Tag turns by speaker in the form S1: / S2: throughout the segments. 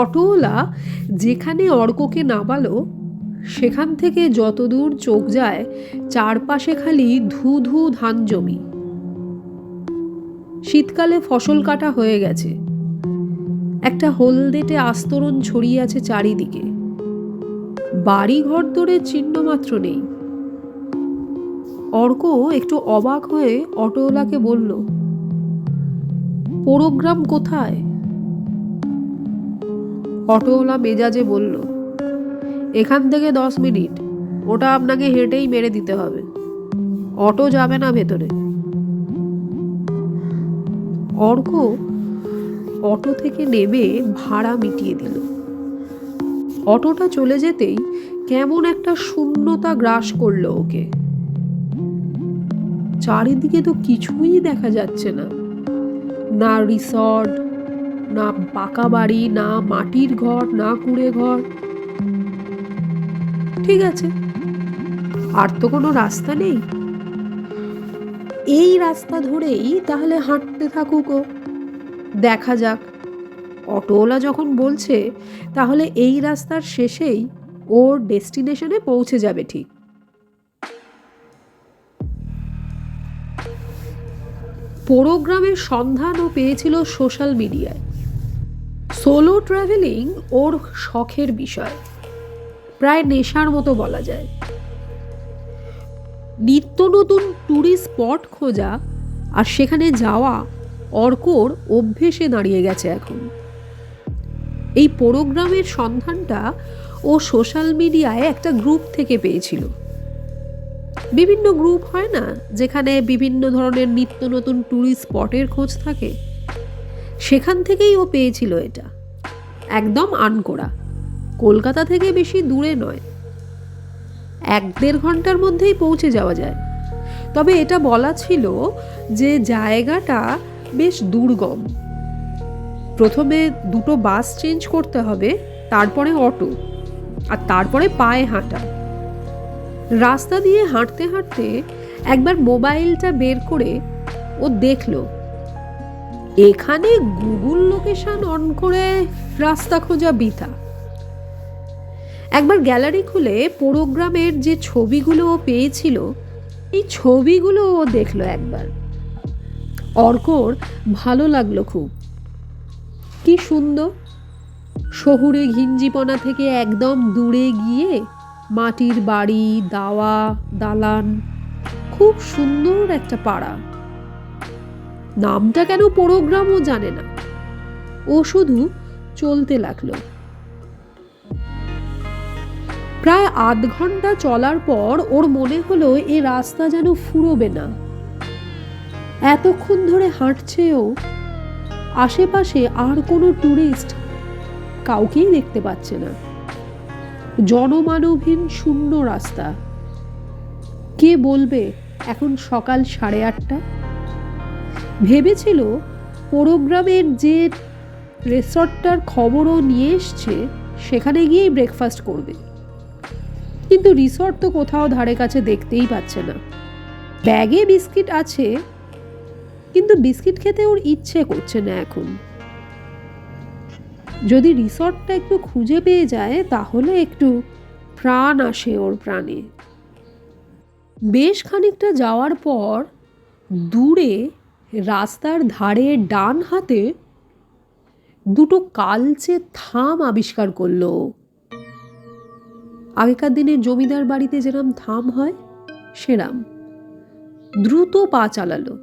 S1: অটোওয়ালা যেখানে অর্ককে নামালো সেখান থেকে যতদূর চোখ যায় চারপাশে খালি ধু ধু ধান জমি। শীতকালে ফসল কাটা হয়ে গেছে, একটা হলদেটে আস্তরণ ছড়িয়ে আছে চারিদিকে, বাড়ি ঘর দরে চিহ্ন মাত্র নেই। অর্ক একটু অবাক হয়ে অটোওয়ালাকে বলল, পোড়োগ্রাম কোথায়? অটোওয়ালা মেজাজে বলল, এখান থেকে 10 মিনিট, ওটা আপনাকে হেঁটেই মেরে দিতে হবে, অটো যাবে না ভেতরে। অর্ক অটো থেকে নেমে ভাড়া মিটিয়ে দিল। অটোটা চলে যেতেই কেমন একটা শূন্যতা গ্রাস করলো ওকে। চারিদিকে তো কিছুই দেখা যাচ্ছে না, না রিসর্ট, না পাকা বাড়ি, না মাটির ঘর, না কুঁড়ে ঘর। ঠিক আছে, আর তো কোনো রাস্তা নেই, এই রাস্তা ধরেই তাহলে হাঁটতে থাকুক ও, দেখা যাক। অটোওয়ালা যখন বলছে তাহলে এই রাস্তার শেষেই ওর ডেস্টিনেশনে পৌঁছে যাবে ঠিক। পোড়োগ্রামের সন্ধান ও পেয়েছিল সোশ্যাল মিডিয়ায়। সোলো ট্রাভেলিং ওর শখের বিষয়, প্রায় নেশার মতো বলা যায়। নিত্য নতুন ট্যুরিস্ট স্পট খোঁজা আর সেখানে যাওয়া অর্কর অভ্যেসে দাঁড়িয়ে গেছে এখন। এই পোড়োগ্রামের সন্ধানটা ও সোশ্যাল মিডিয়ায় একটা গ্রুপ থেকে পেয়েছিল। বিভিন্ন গ্রুপ হয় না যেখানে বিভিন্ন ধরনের নিত্য নতুন ট্যুরিস্ট স্পটের খোঁজ থাকে, সেখান থেকেই ও পেয়েছিল এটা। একদম আনকোড়া, কলকাতা থেকে বেশি দূরে নয়, 1-1.5 ঘন্টার মধ্যেই পৌঁছে যাওয়া যায়। তবে এটা বলা ছিল যে জায়গাটা বেশ দুর্গম, প্রথমে 2টো বাস চেঞ্জ করতে হবে, তারপরে অটো, আর তারপরে পায়ে হাঁটা। রাস্তা দিয়ে হাঁটতে হাঁটতে একবার মোবাইলটা বের করে ও দেখল এখানে গুগল লোকেশন অন করে রাস্তা খোঁজা বৃথা। একবার গ্যালারি খুলে পোড়োগ্রামের যে ছবিগুলো ও পেয়েছিল এই ছবিগুলো ও দেখলো একবার। অর্কর ভালো লাগলো খুব, কি সুন্দর, শহুরে ঘিঞ্জিপনা থেকে একদম দূরে গিয়ে মাটির বাড়ি, দাওয়া, দালান, খুব সুন্দর একটা পাড়া। নামটা কেন পোড়োগ্রামও জানে না, ও শুধু চলতে লাগলো। প্রায় 1/2 ঘন্টা চলার পর ওর মনে হলো এ রাস্তা যেন ফুরোবে না। এতক্ষণ ধরে হাঁটছেও, আশেপাশে আর কোনো ট্যুরিস্ট কাউকেই দেখতে পাচ্ছে না, জনমানবহীন শূন্য রাস্তা। কে বলবে এখন সকাল 8:30? ভেবেছিল পোড়োগ্রামের যে রিসর্টটার খবরও নিয়ে এসছে সেখানে গিয়েই ব্রেকফাস্ট করবে, কিন্তু রিসর্ট তো কোথাও ধারে কাছে দেখতেই পাচ্ছে না। ব্যাগে বিস্কিট আছে, কিন্তু বিস্কিট খেতে ওর ইচ্ছে করছে না এখন। যদি রিসর্টটা একটু খুঁজে পেয়ে যায় তাহলে একটু প্রাণ আসে ওর প্রাণে। বেশ খানিকটা যাওয়ার পর দূরে রাস্তার ধারে ডান হাতে 2টো কালচে থাম আবিষ্কার করলো। আগেকার দিনে জমিদার বাড়িতে যেরম থাম হয় সেরাম। দ্রুত পা চালালো,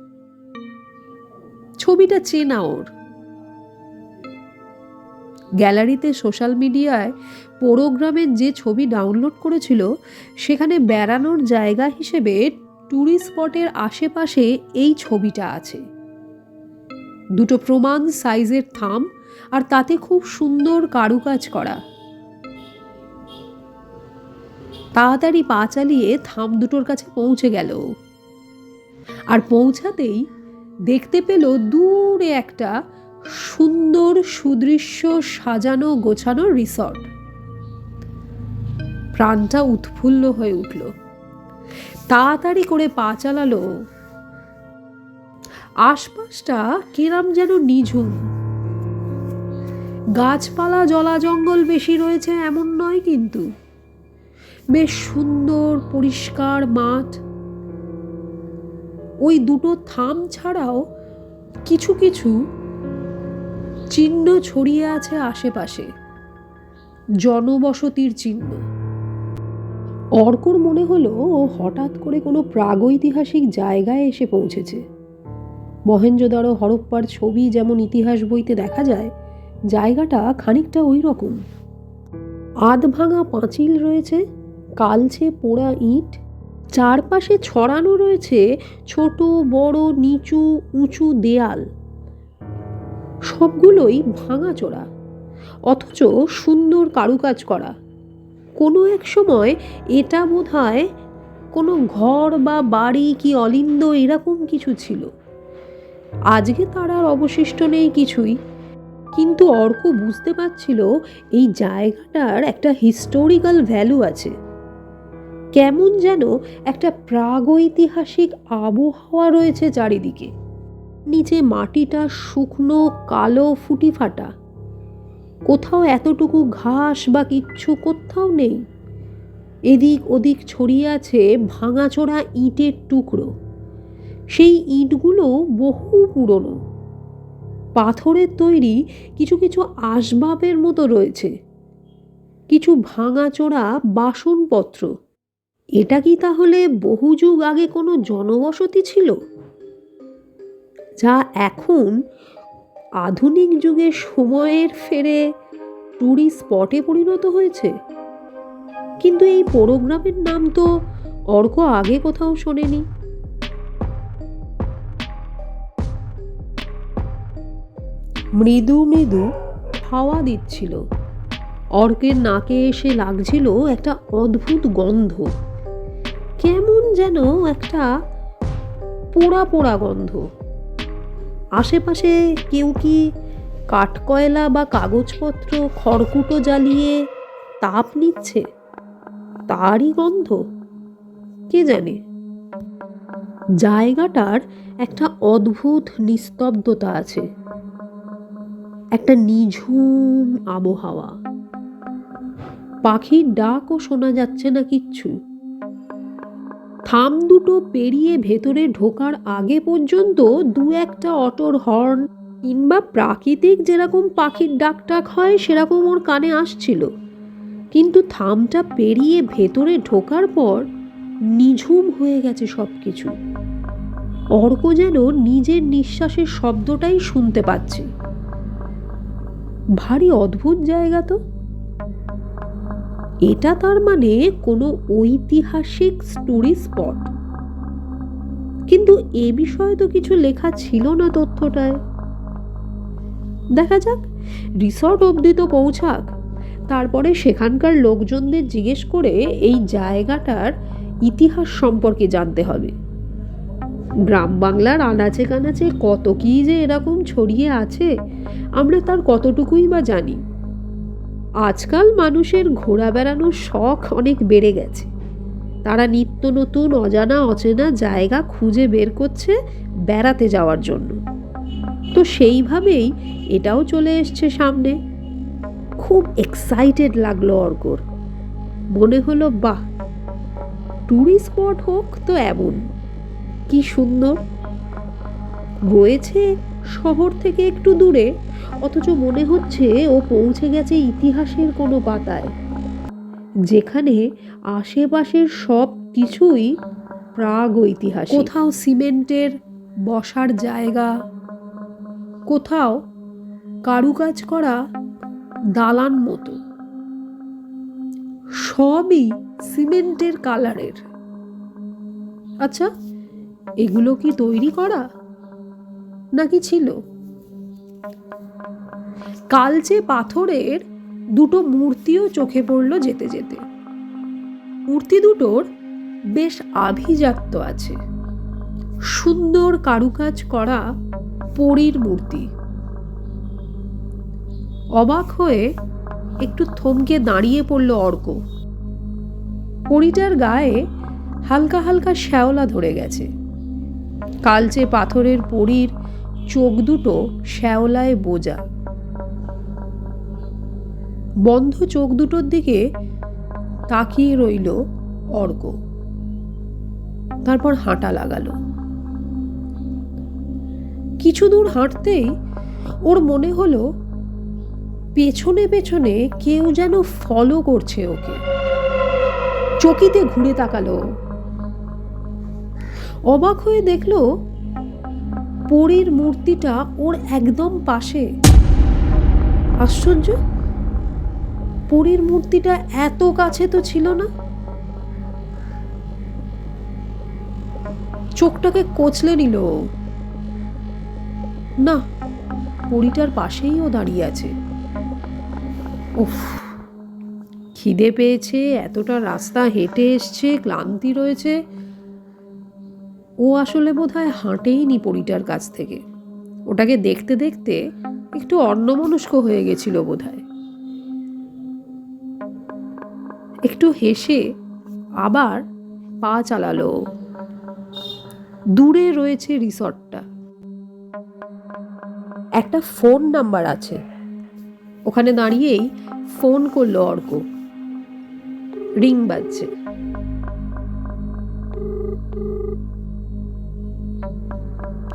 S1: ছবিটা চেনা ওর। গ্যালারিতে সোশ্যাল মিডিয়ায় পোড়োগ্রামের যে ছবি ডাউনলোড করেছিল সেখানে বেড়ানোর জায়গা হিসেবে ট্যুরিস্ট স্পটের আশেপাশে এই ছবিটা আছে। 2টো প্রমাণ সাইজের থাম, আর তাতে খুব সুন্দর কারুকাজ করা। তাড়াতাড়ি পা চালিয়ে থাম 2টোর কাছে পৌঁছে গেল, আর পৌঁছাতেই দেখতে পেল দূরে একটা সুন্দর সুদৃশ্য সাজানো গোছানো রিসর্ট। প্রাণটা উৎফুল্ল হয়ে উঠল, তাড়াতাড়ি করে পা চালালো। আশপাশটা কিরম যেন নিঝুম, গাছপালা জলা জঙ্গল বেশি রয়েছে এমন নয়, কিন্তু বেশ সুন্দর পরিষ্কার মাঠ। ওই দুটো থাম ছাড়াও কিছু কিছু চিহ্ন ছড়িয়ে আছে আশেপাশে, জনবসতির চিহ্ন। অর্কর মনে হলো ও হঠাৎ করে কোনো প্রাগৈতিহাসিক জায়গায় এসে পৌঁছেছে। মহেঞ্জোদারো হরপ্পার ছবি যেমন ইতিহাস বইতে দেখা যায়, জায়গাটা খানিকটা ওই রকম। আধ ভাঙা পাঁচিল রয়েছে, কালচে পোড়া ইট, চারপাশে ছড়ানো রয়েছে ছোট বড় নিচু উঁচু দেয়াল। সবগুলোই ভাঙাচোরা, অথচ সুন্দর কারুকাজ করা। কোনো এক সময় এটা বোধহয় কোনো ঘর বা বাড়ি কি অলিন্দ এরকম কিছু ছিল। আজকে তার আর অবশিষ্ট নেই কিছুই, কিন্তু অর্ক বুঝতে পারছিল এই জায়গাটার একটা হিস্টোরিক্যাল ভ্যালু আছে। কেমন যেন একটা প্রাগৈতিহাসিক আবহাওয়া রয়েছে চারিদিকে। নিচে মাটিটা শুকনো কালো ফুটি ফাটা, কোথাও এতটুকু ঘাস বা কিচ্ছু কোথাও নেই। এদিক ওদিক ছড়িয়ে আছে ভাঙাচোরা ইটের টুকরো। সেই ইটগুলো বহু পুরনো, পাথরের তৈরি কিছু কিছু আসবাবের মতো রয়েছে, কিছু ভাঙাচোরা বাসনপত্র। এটা কি তাহলে বহু যুগ আগে কোনো জনবসতি ছিল, যা এখন আধুনিক যুগে সময়ের ফেরে টুরিস্ট স্পটে পরিণত হয়েছে? কিন্তু এই পোড়োগ্রামের নাম তো অর্ক আগে কোথাও শোনেনি। মৃদু মৃদু হাওয়া দিচ্ছিল, অর্কের নাকে এসে লাগছিল একটা অদ্ভুত গন্ধ, কেমন যেন একটা পোড়া পোড়া গন্ধ। আশেপাশে কেউ কি কাঠকয়লা বা কাগজপত্র খড়কুটো জ্বালিয়ে তাপ নিচ্ছে, তারই গন্ধ, কে জানে। জায়গাটার একটা অদ্ভুত নিস্তব্ধতা আছে, একটা নিঝুম আবহাওয়া। পাখির ডাকও শোনা যাচ্ছে না কিচ্ছু। থাম দুটো পেরিয়ে ভেতরে ঢোকার আগে পর্যন্ত দু একটা অটোর হর্ন কিংবা প্রাকৃতিক যেরকম পাখির ডাকটাক হয় সেরকম ওর কানে আসছিল, কিন্তু থামটা পেরিয়ে ভেতরে ঢোকার পর নিঝুম হয়ে গেছে সব কিছু। অর্ক যেন নিজের নিঃশ্বাসের শব্দটাই শুনতে পাচ্ছে। ভারী অদ্ভুত জায়গা তো। এটা তার মানে কোনো ঐতিহাসিক টুরিস্ট স্পট, কিন্তু এ বিষয়ে তো কিছু লেখা ছিল না তথ্যটায়। দেখা যাক, রিসর্ট অবধি তো পৌঁছাক, তারপরে সেখানকার লোকজনদের জিজ্ঞেস করে এই জায়গাটার ইতিহাস সম্পর্কে জানতে হবে। গ্রাম বাংলার আনাচে কানাচে কত কি যে এরকম ছড়িয়ে আছে, আমরা তার কতটুকুই বা জানি। আজকাল মানুষের ঘোরা বেড়ানোর শখ অনেক বেড়ে গেছে, তারা নিত্য নতুন অজানা অচেনা জায়গা খুঁজে বের করছে বেড়াতে যাওয়ার জন্য। তো সেইভাবেই এটাও চলে এসছে সামনে। খুব এক্সাইটেড লাগলো অর্কর। মনে হলো বাহ, টুরিস্ট স্পট হোক তো এমন কি সুন্দর। রয়েছে শহর থেকে একটু দূরে, অথচ মনে হচ্ছে ও পৌঁছে গেছে ইতিহাসের কোনো পাতায়, যেখানে আশেপাশের সব কিছুই প্রাগৈতিহাসিক। কোথাও সিমেন্টের বসার জায়গা, কোথাও কারুকাজ করা দালান মতো, সবই সিমেন্টের কালারের। আচ্ছা, এগুলো কি তৈরি করা নাকি ছিল? কালচে পাথরের দুটো মূর্তিও চোখে পড়ল যেতে যেতে। মূর্তি দুটোর বেশ আভিজাত্য আছে, সুন্দর কারুকাজ করা পরীর মূর্তি। অবাক হয়ে একটু থমকে দাঁড়িয়ে পড়ল অর্ক। পরীটার গায়ে হালকা হালকা শ্যাওলা ধরে গেছে। কালচে পাথরের পরীর চোখ দুটো শ্যাওলায় বোজা। বন্ধ চোখ দুটোর দিকে তাকিয়ে রইল অর্ক। তারপর হাঁটা লাগালো। কিছু দূর হাঁটতেই ওর মনে হলো পেছনে পেছনে কেউ যেন ফলো করছে ওকে। চকিতে ঘুরে তাকালো। অবাক হয়ে দেখলো পরীর মূর্তিটা ওর একদম পাশে। আশ্চর্য, পরীর মূর্তিটা এত কাছে তো ছিল না। চোখটাকে কচলে নিল। না, পরীটার পাশেই ও দাঁড়িয়ে আছে। উফ, খিদে পেয়েছে, এতটা রাস্তা হেঁটে এসছে, ক্লান্তি রয়েছে। ও আসলে বোধহয় হাঁটেইনি পরীটার কাছ থেকে। ওটাকে দেখতে দেখতে একটু অন্যমনস্ক হয়ে গেছিল বোধহয়। একটু হেসে আবার পা চালালো। দূরে রয়েছে রিসর্টটা। একটা ফোন নাম্বার আছে। ওখানে দাঁড়িয়েই ফোন করলো অর্ক। রিং বাজছে।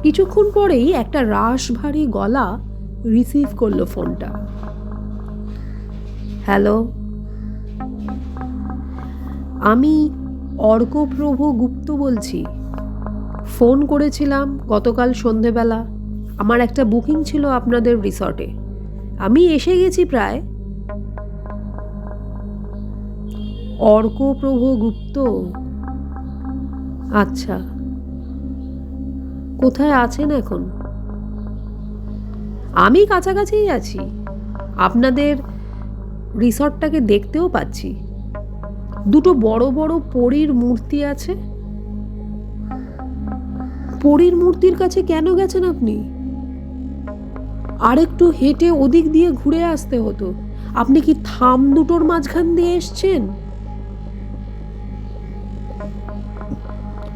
S1: কিছুক্ষণ পরেই একটা রাশভারী গলা রিসিভ করলো ফোনটা। হ্যালো, আমি অর্কপ্রভ গুপ্ত বলছি। ফোন করেছিলাম গতকাল সন্ধেবেলা। আমার একটা বুকিং ছিল আপনাদের রিসর্টে। আমি এসে গেছি প্রায়। অর্কপ্রভ গুপ্ত? আচ্ছা, কোথায় আছেন এখন? আমি কাছাকাছিই আছি। আপনাদের রিসর্টটাকে দেখতেও পাচ্ছি। দুটো বড় বড় পরীর মূর্তি আছে। পরীর মূর্তির কাছে কেন গেছেন আপনি? আরেকটু হেঁটে ওদিক দিয়ে ঘুরে আসতে হতো। আপনি কি থাম দুটোর মাঝখান দিয়ে এসছেন?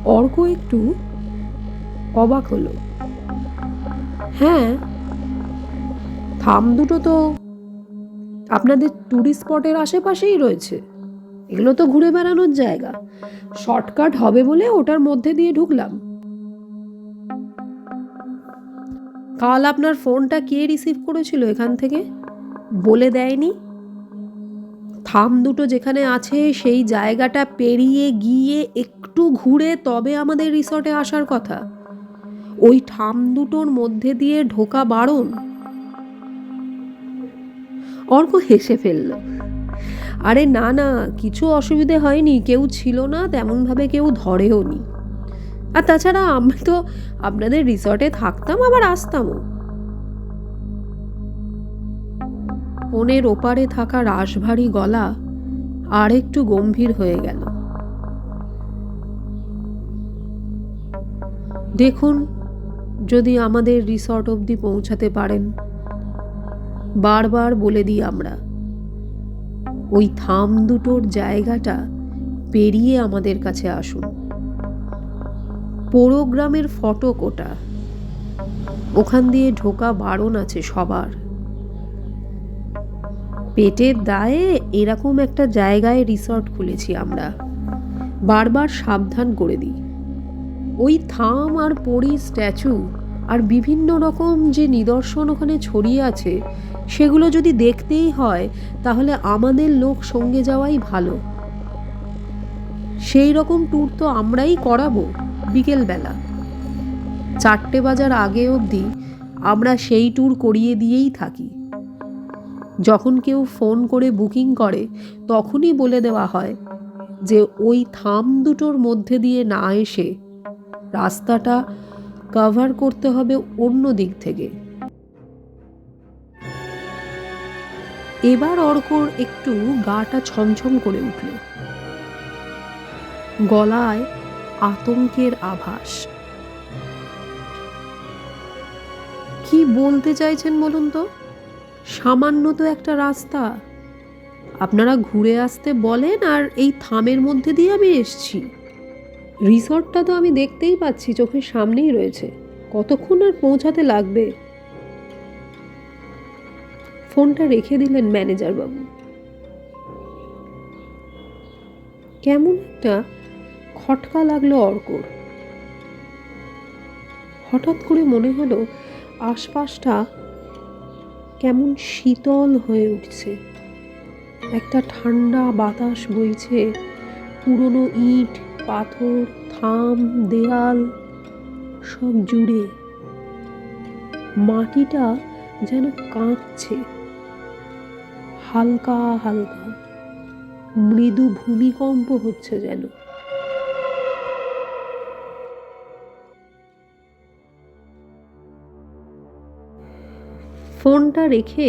S1: অর্ক একটু অবাক হলো। হ্যাঁ, থাম দুটো তো আপনাদের টুরিস্ট স্পটের আশেপাশেই রয়েছে। এগুলো তো ঘুরে বেড়ানোর জায়গা। শর্টকাট হবে বলে ওটার মধ্যে দিয়ে ঢুকলাম। কাল আপনার ফোনটা কে রিসিভ করেছিল এখান থেকে? বলে দেয়নি? থাম দুটো যেখানে আছে সেই জায়গাটা পেরিয়ে গিয়ে একটু ঘুরে তবে আমাদের রিসর্টে আসার কথা। ওই থাম দুটোর মধ্যে দিয়ে ঢোকা বারণ। অর্ক হেসে ফেলল। আরে না না, কিছু অসুবিধে হয়নি। কেউ ছিল না, তেমনভাবে কেউ ধরেও নি। আর তাছাড়া আমি তো আপনাদের রিসর্টে থাকতাম, আবার আসতামও। ফোনের ওপারে থাকা রাশভারী গলা আর একটু গম্ভীর হয়ে গেল। দেখুন, যদি আমাদের রিসর্ট অবধি পৌঁছাতে পারেন। বারবার বলে দিই আমরা, ওই থাম দুটোর জায়গাটা পেরিয়ে আমাদের কাছে আসুন। পোড়োগ্রামের ফটক ওটা। ওখান দিয়ে ঢোকা বারণ আছে সবার। পেটের দায়ে এরকম একটা জায়গায় রিসর্ট খুলেছি আমরা। বারবার সাবধান করে দিই। ওই থাম আর পরী স্ট্যাচু আর বিভিন্ন রকম যে নিদর্শন ওখানে ছড়িয়ে আছে, সেগুলো যদি দেখতেই হয় তাহলে আমাদের লোক সঙ্গে যাওয়াই ভালো। সেই রকম ট্যুর তো আমরাই করাবো। বিকেলবেলা 4টে বাজার আগে অবধি আমরা সেই ট্যুর করিয়ে দিয়েই থাকি। যখন কেউ ফোন করে বুকিং করে তখনই বলে দেওয়া হয় যে ওই থাম দুটোর মধ্যে দিয়ে না এসে রাস্তাটা কভার করতে হবে অন্য দিক থেকে। এবার অর্কর একটু গাটা ছমছম করে উঠল। গলায় আতঙ্কের আভাস। কি বলতে চাইছেন বলুন তো? সামান্য তো একটা রাস্তা। আপনারা ঘুরে আসতে বলেন আর এই থামের মধ্যে দিয়ে আমি এসছি। রিসর্টটা তো আমি দেখতেই পাচ্ছি, চোখের সামনেই রয়েছে। কতক্ষণ আর পৌঁছাতে লাগবে? ফোনটা রেখে দিলেন ম্যানেজার বাবু। কেমন একটা খটকা লাগলো অর্কর। হঠাৎ করে মনে হলো আশপাশটা কেমন শীতল হয়ে উঠছে। একটা ঠান্ডা বাতাস বইছে পুরনো ইট, পাথর, থাম, দেয়াল সব জুড়ে। মাটিটা যেন কাঁপছে হালকা হালকা, মৃদু ভূমিকম্প হচ্ছে যেন। ফোনটা রেখে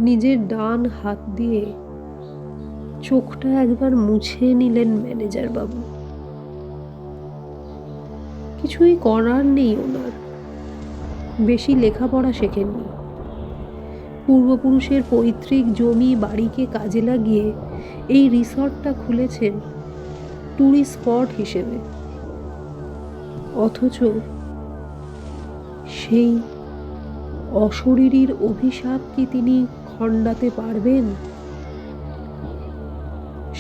S1: নিজের ডান হাত দিয়ে চোখটা একবার মুছে নিলেন ম্যানেজার বাবু। কিছুই করার নেই ওনার, বেশি লেখাপড়া শেখেননি। পূর্বপুরুষের পৈতৃক জমি বাড়িকে কাজে লাগিয়ে এই রিসর্টটা খুলেছেন ট্যুরিস্ট স্পট হিসেবে। অথচ সেই অশরীরীর অভিশাপ কি তিনি খণ্ডাতে পারবেন?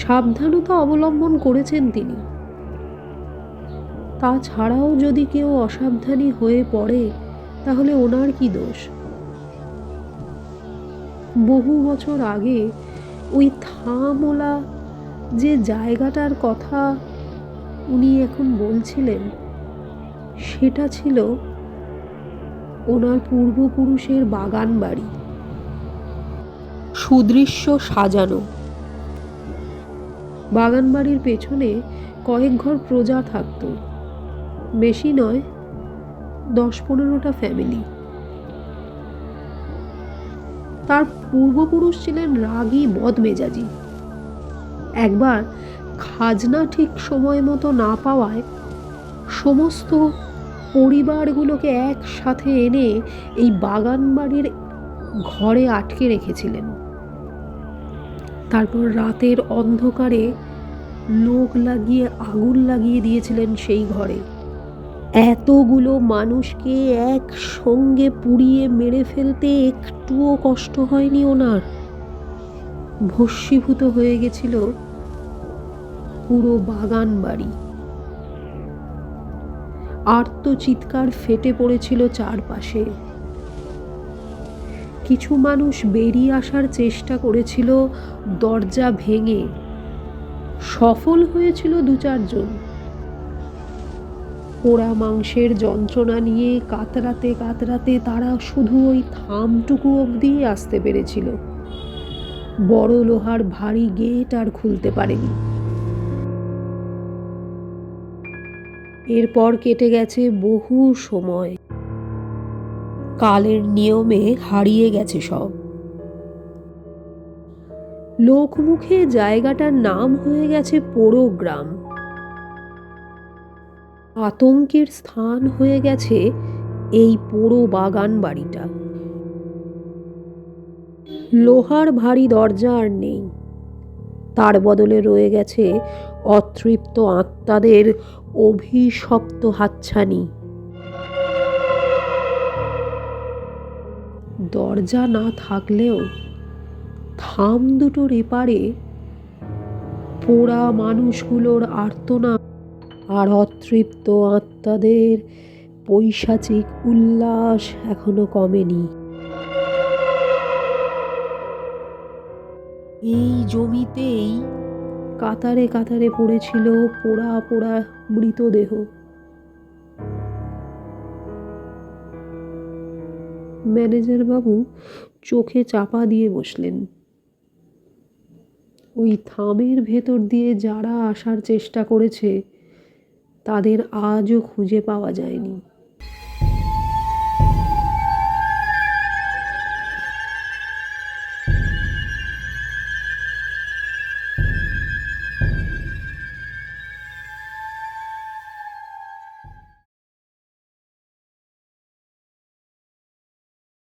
S1: সাবধানতা অবলম্বন করেছেন তিনি। তাছাড়াও যদি কেউ অসাবধানী হয়ে পড়ে তাহলে ওনার কি দোষ? বহু বছর আগে ওই থামওলা যে জায়গাটার কথা উনি এখন বলছিলেন, সেটা ছিল ওনার পূর্বপুরুষের বাগান বাড়ি, সুদৃশ্য সাজানো। বাগান বাড়ির পেছনে কয়েক ঘর প্রজা থাকতো, বেশি নয়, 10-15টা ফ্যামিলি। তার পূর্বপুরুষ ছিলেন রাগী বদমেজাজি। একবার খাজনা ঠিক সময় মতো না পাওয়ায় সমস্ত পরিবারগুলোকে একসাথে এনে এই বাগান বাড়ির ঘরে আটকে রেখেছিলেন। তারপর রাতের অন্ধকারে লোক লাগিয়ে আগুন লাগিয়ে দিয়েছিলেন সেই ঘরে। এতগুলো মানুষকে একসঙ্গে পুড়িয়ে মেরে ফেলতে একটুও কষ্ট হয়নি ওনার। ভস্মীভূত হয়ে গেছিল পুরো বাগান বাড়ি। আর্ত চিৎকার ফেটে পড়েছিল চারপাশে। কিছু মানুষ বেরিয়ে আসার চেষ্টা করেছিল দরজা ভেঙে, সফল হয়েছিল 2-4 জন। পোড়া মাংসের যন্ত্রণা নিয়ে কাতরাতে কাতরাতে তারা শুধু ওই থামটুকু অবধি আসতে পেরেছিল। বড় লোহার ভারী গেট আর খুলতে পারেনি। এরপর কেটে গেছে বহু সময়, কালের নিয়মে হারিয়ে গেছে সব। লোকমুখে জায়গাটার নাম হয়ে গেছে পোড়ো গ্রাম। আতঙ্কের স্থান হয়ে গেছে এই পোড়ো বাগান বাড়িটা। লোহার ভারী দরজা আর নেই, তার বদলে রয়ে গেছে অতৃপ্ত আত্মাদের অভিশপ্ত হাতছানি। দরজা না থাকলেও থাম দুটোর এপারে পোড়া মানুষগুলোর আর্তনাদ আর অতৃপ্ত আত্মাদের পৈশাচিক উল্লাস এখনো কমেনি। এই জমিতেই কাতারে কাতারে পড়েছিল পোড়া পোড়া মৃতদেহ। ম্যানেজার বাবু চোখে চাপা দিয়ে বসলেন। ওই থামের ভেতর দিয়ে যারা আসার চেষ্টা করেছে তাদের আজও খুঁজে পাওয়া যায়নি।